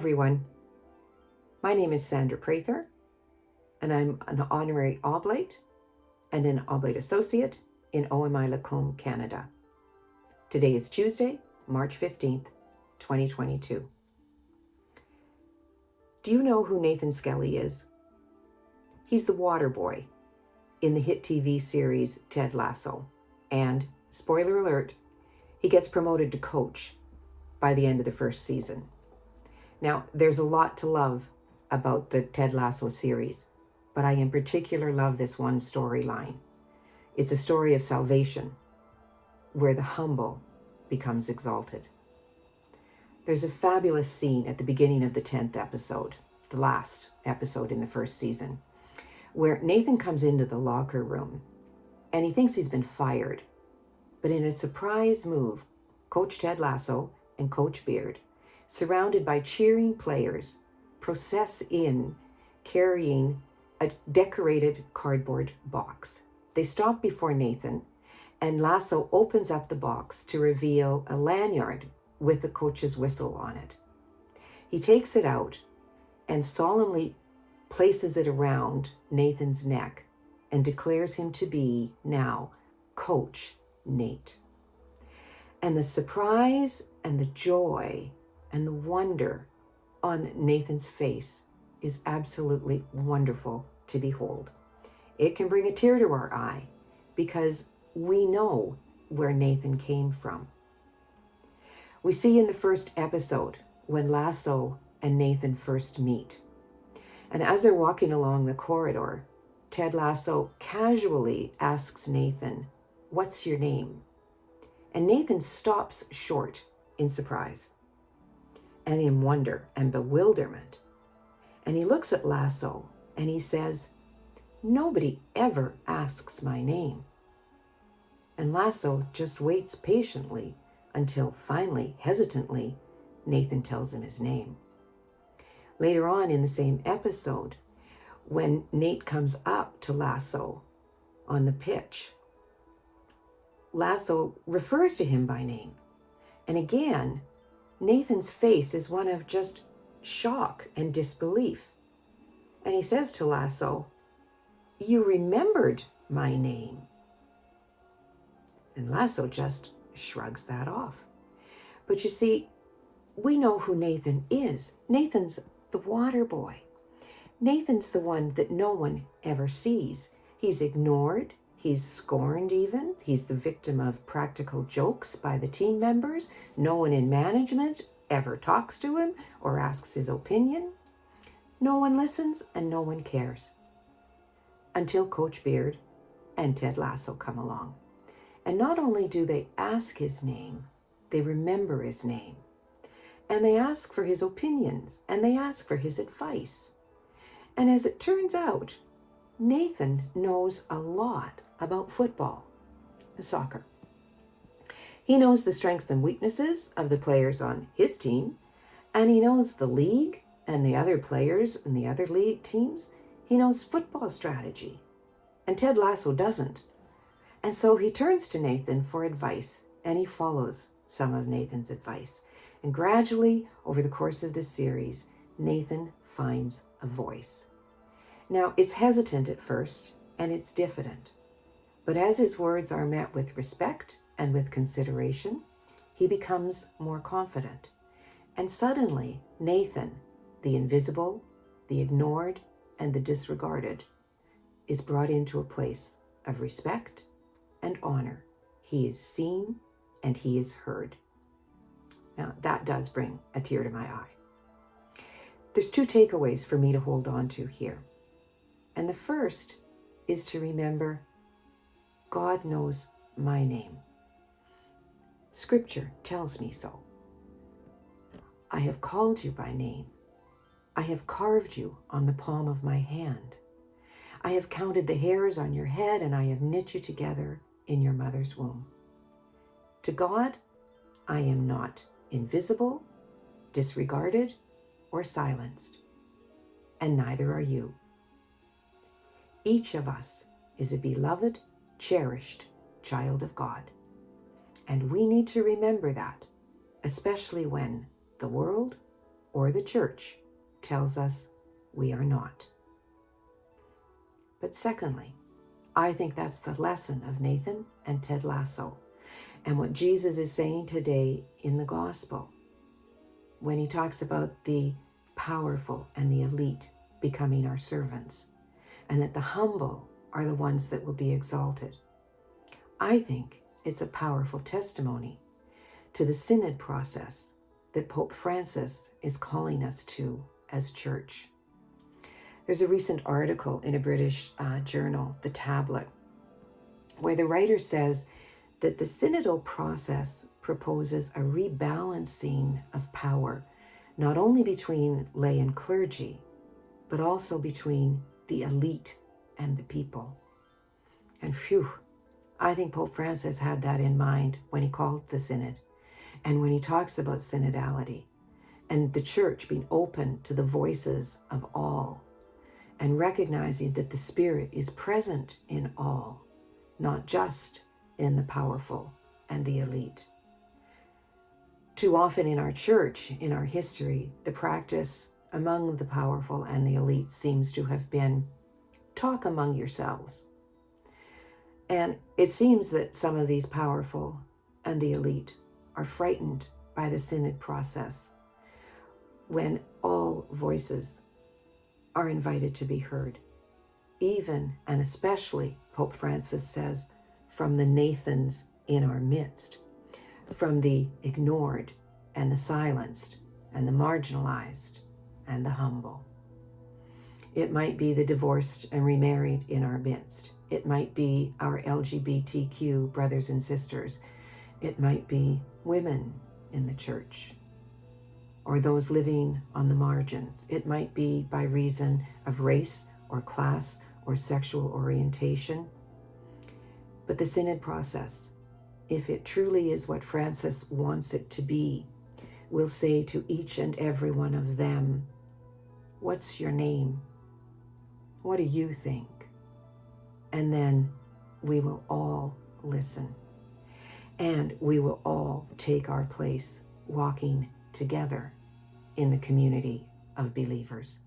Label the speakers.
Speaker 1: everyone. My name is Sandra Prather, and I'm an Honorary Oblate and an Oblate Associate in OMI Lacombe, Canada. Today is Tuesday, March 15th, 2022. Do you know who Nathan Skelly is? He's the water boy in the hit TV series Ted Lasso. And, spoiler alert, he gets promoted to coach by the end of the first season. Now, there's a lot to love about the Ted Lasso series, but I in particular love this one storyline. It's a story of salvation, where the humble becomes exalted. There's a fabulous scene at the beginning of the 10th episode, the last episode in the first season, where Nathan comes into the locker room and he thinks he's been fired. But in a surprise move, Coach Ted Lasso and Coach Beard, surrounded by cheering players, process in carrying a decorated cardboard box. They stop before Nathan, and Lasso opens up the box to reveal a lanyard with the coach's whistle on it. He takes it out and solemnly places it around Nathan's neck and declares him to be now Coach Nate. And the surprise and the joy and the wonder on Nathan's face is absolutely wonderful to behold. It can bring a tear to our eye because we know where Nathan came from. We see in the first episode when Lasso and Nathan first meet. And as they're walking along the corridor, Ted Lasso casually asks Nathan, "What's your name?" And Nathan stops short in surprise and in wonder and bewilderment. And he looks at Lasso and he says, "Nobody ever asks my name." And Lasso just waits patiently until finally, hesitantly, Nathan tells him his name. Later on in the same episode, when Nate comes up to Lasso on the pitch, Lasso refers to him by name. And again, Nathan's face is one of just shock and disbelief. And he says to Lasso, "You remembered my name." And Lasso just shrugs that off. But you see, we know who Nathan is. Nathan's the water boy. Nathan's the one that no one ever sees. He's ignored. He's scorned even. He's the victim of practical jokes by the team members. No one in management ever talks to him or asks his opinion. No one listens and no one cares. Until Coach Beard and Ted Lasso come along. And not only do they ask his name, they remember his name. And they ask for his opinions and they ask for his advice. And as it turns out, Nathan knows a lot about football, soccer. He knows the strengths and weaknesses of the players on his team, and he knows the league and the other players in the other league teams. He knows football strategy, and Ted Lasso doesn't. And so he turns to Nathan for advice, and he follows some of Nathan's advice. And gradually, over the course of this series, Nathan finds a voice. Now, it's hesitant at first, and it's diffident. But as his words are met with respect and with consideration, he becomes more confident. And suddenly, Nathan, the invisible, the ignored, and the disregarded, is brought into a place of respect and honor. He is seen and he is heard. Now, that does bring a tear to my eye. There's two takeaways for me to hold on to here. And the first is to remember God knows my name. Scripture tells me so. I have called you by name. I have carved you on the palm of my hand. I have counted the hairs on your head, and I have knit you together in your mother's womb. To God, I am not invisible, disregarded, or silenced, and neither are you. Each of us is a beloved, cherished child of God. And we need to remember that, especially when the world or the church tells us we are not. But secondly, I think that's the lesson of Nathan and Ted Lasso, and what Jesus is saying today in the gospel when he talks about the powerful and the elite becoming our servants, and that the humble are the ones that will be exalted. I think it's a powerful testimony to the synod process that Pope Francis is calling us to as church. There's a recent article in a British journal, The Tablet, where the writer says that the synodal process proposes a rebalancing of power, not only between lay and clergy, but also between the elite and the people. And phew, I think Pope Francis had that in mind when he called the synod, and when he talks about synodality, and the church being open to the voices of all, and recognizing that the Spirit is present in all, not just in the powerful and the elite. Too often in our church, in our history, the practice among the powerful and the elite seems to have been talk among yourselves. And it seems that some of these powerful and the elite are frightened by the synod process when all voices are invited to be heard. Even and especially, Pope Francis says, from the Nathans in our midst, from the ignored and the silenced and the marginalized and the humble. It might be the divorced and remarried in our midst. It might be our LGBTQ brothers and sisters. It might be women in the church, or those living on the margins. It might be by reason of race or class or sexual orientation. But the synod process, if it truly is what Francis wants it to be, will say to each and every one of them, what's your name? What do you think? And then we will all listen. And we will all take our place walking together in the community of believers.